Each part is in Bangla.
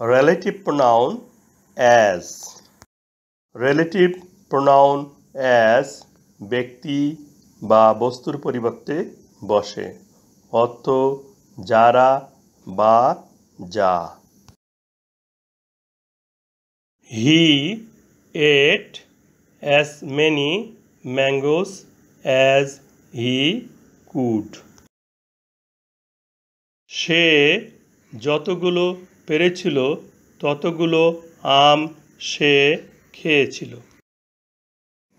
relative pronoun as relative pronoun as ব্যক্তি বা বস্তুর পরিবর্তে বসে অর্থ যারা বা যা He ate as many mangoes as he could সে যতগুলো পেরেছিল ততগুলো আম সে খেয়েছিল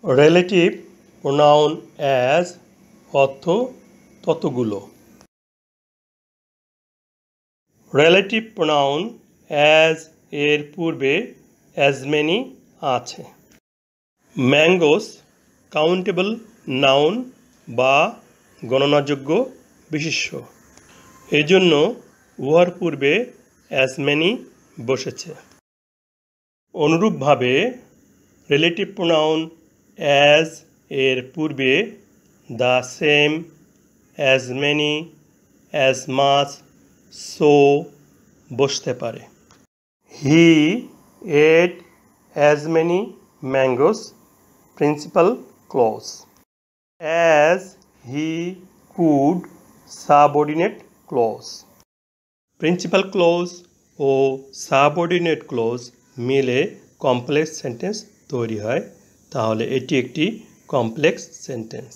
রিলেটিভ প্রোনাউন অ্যাজ অর্থ ততগুলো রিলেটিভ প্রোনাউন অ্যাজ এর পূর্বে অ্যাজ মেনি আছে ম্যাঙ্গোস কাউন্টেবল নাউন বা গণনাযোগ্য বিশেষ্য এজন্য উহার পূর্বে অ্যাজ মেনি বসেছে অনুরূপভাবে রিলেটিভ প্রোনাউন অ্যাজ এর পূর্বে the same as many as much so বসতে পারে he ate as many mangoes principal clause as he could subordinate clause principal clause ও সাবঅর্ডিনেট ক্লজ মিলে কমপ্লেক্স সেন্টেন্স তৈরি হয় তাহলে এটি একটি কমপ্লেক্স সেন্টেন্স